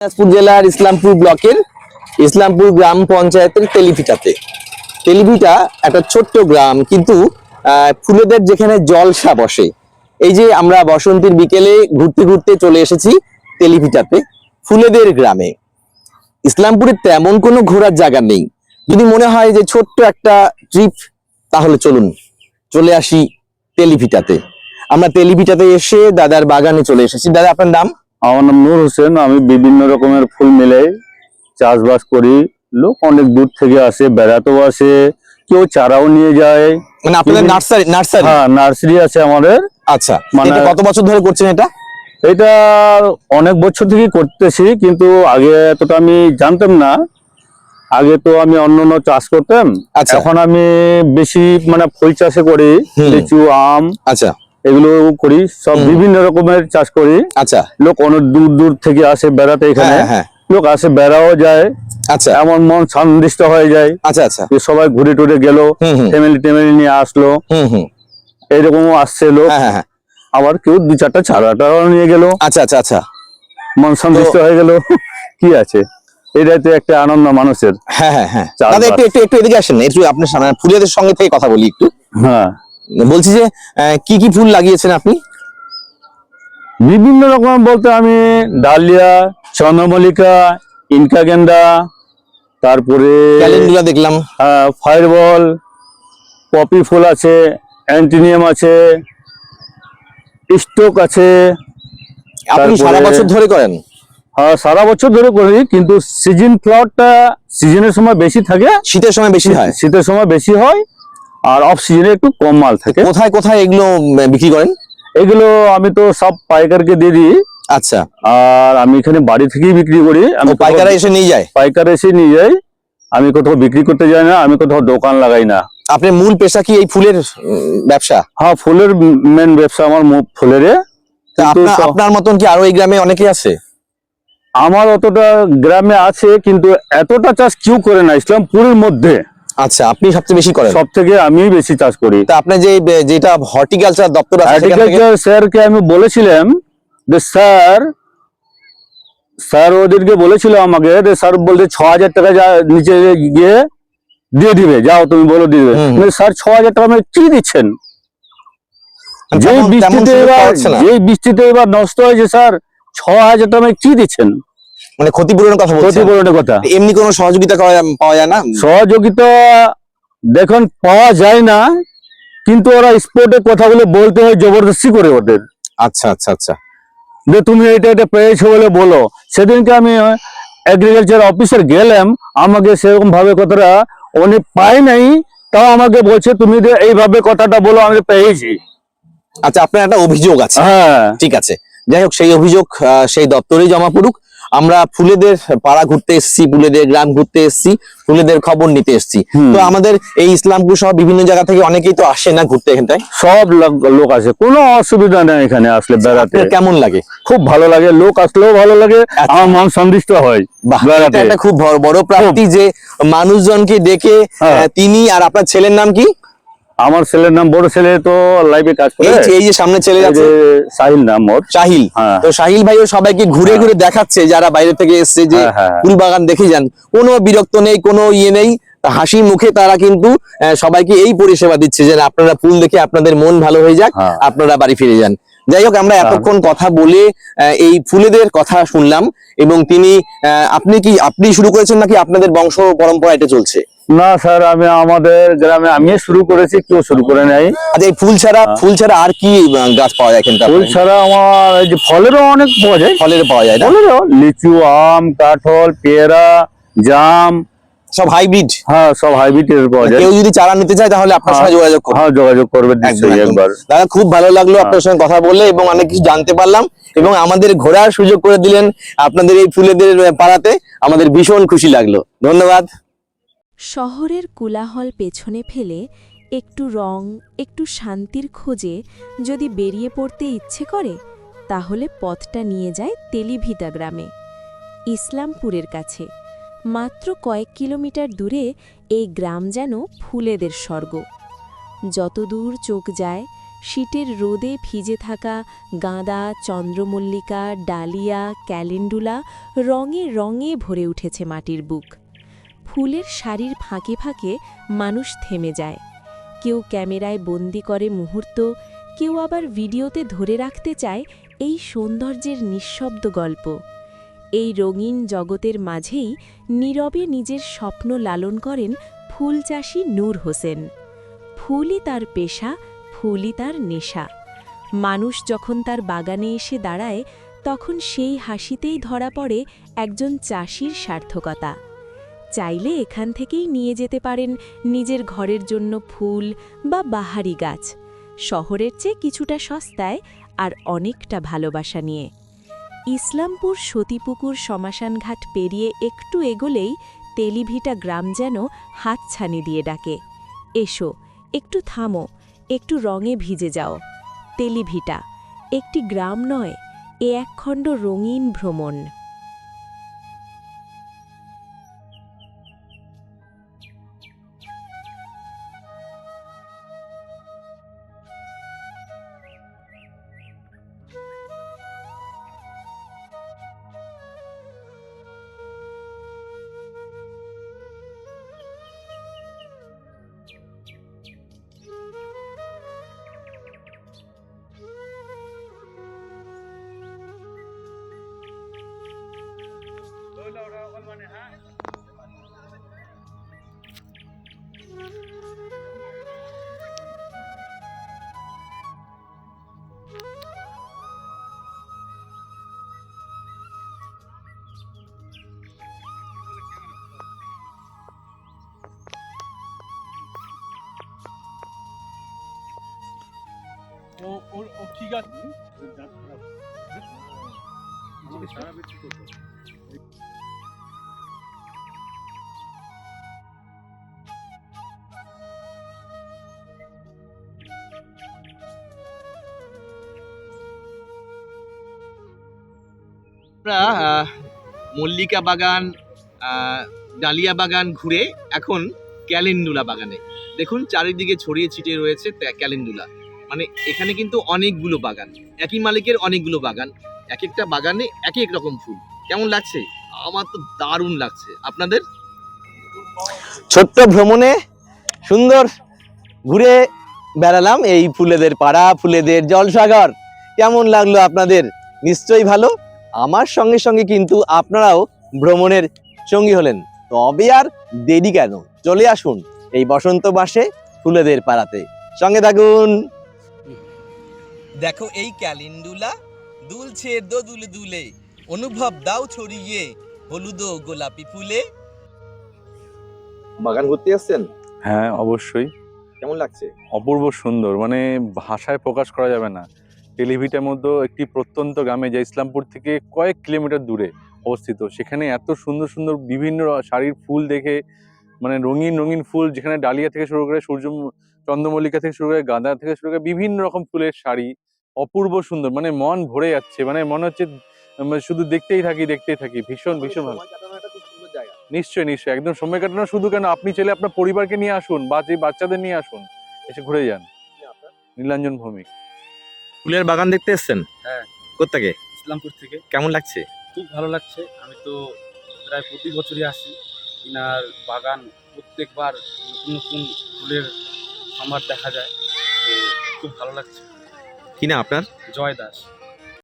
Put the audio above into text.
দিনাজপুর জেলার ইসলামপুর ব্লকের ইসলামপুর গ্রাম পঞ্চায়েতের তেলিভিটা একটা ছোট্ট গ্রাম, কিন্তু ফুলেদের যেখানে জলসা বসে। এই যে আমরা বসন্তের বিকেলে ঘুরতে ঘুরতে চলে এসেছি তেলিভিটাতে, ফুলেদের গ্রামে। ইসলামপুরে তেমন কোনো ঘোরার জায়গা নেই। যদি মনে হয় যে ছোট্ট একটা ট্রিপ, তাহলে চলুন চলে আসি তেলিভিটাতে। আমরা তেলিভিটাতে এসে দাদার বাগানে চলে এসেছি। দাদা, আপনার নাম? আমার নাম নূর হোসেন। আমি বিভিন্ন রকমের ফুল মিলাই চাষবাস করি। লোক অনেক দূর থেকে আসে, বেড়াতেও আসে, কেউ চারাও নিয়ে যায়। মানে আপনাদের নার্সারি? হ্যাঁ, নার্সারি আছে আমাদের। আচ্ছা, মানে এটা কত বছর ধরে করছেন এটা? এটা অনেক বছর থেকে করতেছি, কিন্তু আগে এতটা আমি জানতাম না। আগে তো আমি অন্য চাষ করতাম। আচ্ছা। এখন আমি বেশি ফুল চাষে করি, লিচু, আম, আচ্ছা, এগুলো করি। সব বিভিন্ন রকমের চাষ করি। আচ্ছা। লোক অনেক দূর দূর থেকে আসে বেড়াতে এখানে। হ্যাঁ। লোক আসে, বেড়াও যায়। আচ্ছা, এমন মন সন্তুষ্ট হয়ে যায়। আচ্ছা আচ্ছা। যে সবাই ঘুরে টুরে গেল, ফ্যামিলি নিয়ে আসলো, এইরকমও আসছে লোক। হ্যাঁ। আবার কেউ দু চারটা চারাটাও নিয়ে গেল। আচ্ছা আচ্ছা আচ্ছা। মন সন্তুষ্ট হয়ে গেল। কি আছে, এটাই তো একটা আনন্দ মানুষের। হ্যাঁ। দাদা, একটু এদিকে আসেন না, একটু আপনার ফুলেদের সঙ্গে থেকে কথা বলি একটু। হ্যাঁ, বলছি যে কি কি ফুল লাগিয়েছেন আপনি? বিভিন্ন রকম বলতে আমি ডালিয়া, চন্দ্রমল্লিকা, ইনকা গেন্দা, তারপরে ক্যালেন্ডুলা দেখলাম। ফায়ারবল, পপি ফুল আছে, অ্যান্টিনিয়াম আছে, স্টোক আছে। আপনি সারা বছর ধরে করেন? হ্যাঁ, সারা বছর ধরে করি, কিন্তু সিজন ফ্লাওয়ারটা সিজনের সময় বেশি থাকে, শীতের সময় বেশি হয়। শীতের সময় বেশি হয়, আর অফ সিজনে একটু কম মাল থাকে। কোথায় কোথায় এগুলো বিক্রি করেন? এগুলো আমি তো সব পাইকারকে দিয়ে দিই। আচ্ছা। আর আমি এখানে বাড়ি থেকেই বিক্রি করি। আমি পাইকাররা এসে নিয়ে যায়? পাইকার এসে নিয়ে যায়। আমি কোথাও বিক্রি করতে যাই না, আমি কোথাও দোকান লাগাই না। আপনার মূল পেশা কি এই ফুলের ব্যবসা? হ্যাঁ, ফুলের মেন ব্যবসা আমার, ফুলের। আপনার মতন কি আরো এই গ্রামে অনেকে আছে? আমার অতটা গ্রামে আছে, কিন্তু এতটা চাষ কেউ করে না ইসলামপুরের মধ্যে। আচ্ছা, আপনি সবচেয়ে বেশি করেন? সব থেকে আমি বেশি চাষ করি। তা আপনি যেটা হর্টিকালচার দপ্তর আছে, হর্টিকালচার স্যারকে আমি বলেছিলাম যে স্যার ওদেরকে বলেছিল আমাকে, স্যার বলতে ৬,০০০ টাকা নিচে গিয়ে দিয়ে দিবে, যাও তুমি বলো দিয়ে দিবে। স্যার ৬,০০০ টাকা আমাকে কি দিচ্ছেন? যে বৃষ্টিতে এবার নষ্ট হয়েছে, স্যার ৬,০০০ টাকা আমাকে কি দিচ্ছেন? মানে ক্ষতিপূরণের কথা বলছেন? ক্ষতিপূরণের কথা। এমনি কোনো সহযোগিতা পাওয়া যায় না? সহযোগিতা দেখুন পাওয়া যায় না, কিন্তু ওরা স্পোর্টে কথাগুলো বলতে হয় জবরদস্তি করে ওদের। আচ্ছা আচ্ছা আচ্ছা। যে তুমি এটা পেয়েছো বলে বলো। সেদিনকে আমি এগ্রিকালচার অফিসার গেলাম, আমাকে সেরকম ভাবে কথাটা উনি পায় নাই, তাও আমাকে বলছে তুমি এইভাবে কথাটা বলো, আমি পেয়েছি। আচ্ছা, আপনার একটা অভিযোগ আছে? হ্যাঁ, ঠিক আছে, যাই হোক, সেই অভিযোগ সেই দপ্তরেই জমা পড়ুক। আমরা ফুলেদের পাড়া ঘুরতে এসেছি, ফুলেদের গ্রাম ঘুরতে এসেছি, ফুলেদের খবর নিতে এসেছি। তো আমাদের এই ইসলামপুর সহ বিভিন্ন জায়গা থেকে অনেকেই তো আসে না ঘুরতে এখানটায়? সব লোক আসে, কোনো অসুবিধা নেই এখানে আসলে বেড়াতে। কেমন লাগে? খুব ভালো লাগে, লোক আসলেও ভালো লাগে, আমার মন সন্তুষ্ট হয়। এটা খুব বড় প্রাপ্তি যে মানুষজনকে দেখে। তিনি আর আপনার ছেলের নাম কি? আমার ছেলের নাম, বড় ছেলে তো লাইভে কাজ করে। এই যে সামনে ছেলে আছে, সাহিল নাম ওর। সাহিল। তো সাহিল ভাইও সবাইকে ঘুরে ঘুরে দেখাচ্ছে, যারা বাইরে থেকে এসছে, যে ফুল বাগান দেখে যান। কোনো বিরক্ত নেই, কোনো ইয়ে নেই, হাসি মুখে তারা কিন্তু সবাইকে এই পরিষেবা দিচ্ছে যে আপনারা ফুল দেখে আপনাদের মন ভালো হয়ে যাক, আপনারা বাড়ি ফিরে যান। যাই হোক, আমরা এতক্ষণ কথা বলে এই ফুলেদের কথা শুনলাম। এবং আপনি শুরু করেছেন নাকি আপনাদের বংশ পরম্পরা এটা চলছে? না স্যার, আমি আমাদের গ্রামে আমি শুরু করেছি, কেউ শুরু করে নাই। আচ্ছা, এই ফুল ছাড়া আর কি গাছ পাওয়া যায় এখানটা? ফুল ছাড়া আমার এই যে ফলেরও অনেক পাওয়া যায়। ফলের পাওয়া যায় না? লিচু, আম, কাঁঠাল, পেয়ারা, জাম, সব হাইব্রিড। হ্যাঁ, সব হাইব্রিড পাওয়া যায়। কেউ যদি চারা নিতে চায় তাহলে আপনার সাথে যোগাযোগ করবে? হ্যাঁ, যোগাযোগ করবে একবার। দাদা, খুব ভালো লাগলো আপনার সঙ্গে কথা বলে, এবং অনেক কিছু জানতে পারলাম, এবং আমাদের ঘোরার সুযোগ করে দিলেন আপনাদের এই ফুলেদের পাড়াতে। আমাদের ভীষণ খুশি লাগলো। ধন্যবাদ। শহরের কোলাহল পেছনে ফেলে একটু রং, একটু শান্তির খোঁজে যদি বেরিয়ে পড়তে ইচ্ছে করে, তাহলে পথটা নিয়ে যায় তেলিভিটা গ্রামে, ইসলামপুরের কাছে। মাত্র কয়েক কিলোমিটার দূরে এই গ্রাম যেন ফুলেদের স্বর্গ। যতদূর চোখ যায় শীতের রোদে ভিজে থাকা গাঁদা, চন্দ্রমল্লিকা, ডালিয়া, ক্যালেন্ডুলা রঙে রঙে ভরে উঠেছে মাটির বুক। ফুলের সারির ফাঁকে ফাঁকে মানুষ থেমে যায়। কেউ ক্যামেরায় বন্দি করে মুহূর্ত, কেউ আবার ভিডিওতে ধরে রাখতে চায় এই সৌন্দর্যের নিঃশব্দ গল্প। এই রঙিন জগতের মাঝেই নীরবে নিজের স্বপ্ন লালন করেন ফুলচাষী নূর হোসেন। ফুলই তার পেশা, ফুলই তার নেশা। মানুষ যখন তার বাগানে এসে দাঁড়ায়, তখন সেই হাসিতেই ধরা পড়ে একজন চাষির সার্থকতা। চাইলে এখান থেকেই নিয়ে যেতে পারেন নিজের ঘরের জন্য ফুল বা বাহারি গাছ, শহরের চেয়ে কিছুটা সস্তায় আর অনেকটা ভালোবাসা নিয়ে। ইসলামপুর সতীপুকুর শ্মশানঘাট পেরিয়ে একটু এগোলেই তেলিভিটা গ্রাম যেন হাতছানি দিয়ে ডাকে, এসো, একটু থামো, একটু রঙে ভিজে যাও। তেলিভিটা একটি গ্রাম নয়, এ একখণ্ড রঙিন ভ্রমণ। ও ঠিক আছে। আমরা মল্লিকা বাগান, ডালিয়া বাগান ঘুরে এখন ক্যালেন্ডুলা বাগানে। দেখুন চারিদিকে ছড়িয়ে ছিটিয়ে রয়েছে ক্যালেন্ডুলা। মানে এখানে কিন্তু অনেকগুলো বাগান, একই মালিকের অনেকগুলো বাগান, এক একটা বাগানে এক এক রকম ফুল। কেমন লাগছে? আমার তো দারুণ লাগছে। আপনাদের? ছোট্ট ভ্রমণে সুন্দর ঘুরে বেড়ালাম এই ফুলেদের পাড়া, ফুলেদের জলসাগর। কেমন লাগলো আপনাদের? নিশ্চয়ই ভালো। আমার সঙ্গে সঙ্গে কিন্তু আপনারাও ভ্রমণের সঙ্গী হলেন। তবে আর দেরি কেন, চলে আসুন এই বসন্ত মাসে ফুলেদের পাড়াতে, সঙ্গে থাকুন। দেখো এই ক্যালেন্ডুলা দুলছে দোদুলে দুলে, অনুভব দাও ছড়িয়ে হলুদ ও গোলাপি ফুলে। বাগান ঘুরতে আসছেন? হ্যাঁ, অবশ্যই। কেমন লাগছে? অপূর্ব সুন্দর, মানে ভাষায় প্রকাশ করা যাবে না। টেলিভিটার মধ্যে একটি প্রত্যন্ত গ্রামে, যা ইসলামপুর থেকে কয়েক কিলোমিটার দূরে অবস্থিত, সেখানে এত সুন্দর সুন্দর বিভিন্ন শাড়ির ফুল দেখে, মানে রঙিন রঙিন ফুল, যেখানে ডালিয়া থেকে শুরু করে চন্দ্রমল্লিকা থেকে শুরু করে গাঁদা থেকে শুরু করে বিভিন্ন রকম ফুলের শাড়ি, অপূর্ব সুন্দর, মানে মন ভরে যাচ্ছে, মানে মনে হচ্ছে শুধু দেখতেই থাকি। ভীষণ ভীষণ ভালো। নিশ্চয়ই নিশ্চয়ই, একদম সময় কাটানো শুধু কেন, আপনি চাইলে আপনার পরিবারকে নিয়ে আসুন বা যে বাচ্চাদের নিয়ে আসুন, এসে ঘুরে যান। নীলাঞ্জন ভৌমিক। ফুলের বাগান দেখতে এসছেন? হ্যাঁ। কোত্থেকে? ইসলামপুর থেকে। কেমন লাগছে? খুব ভালো লাগছে। আমি তো প্রায় প্রতি বছরই আসি। ইনার বাগান প্রত্যেকবার নতুন নতুন ফুলের সম্ভার দেখা যায়, তো খুব ভালো লাগছে। কি না আপনার? জয় দাস।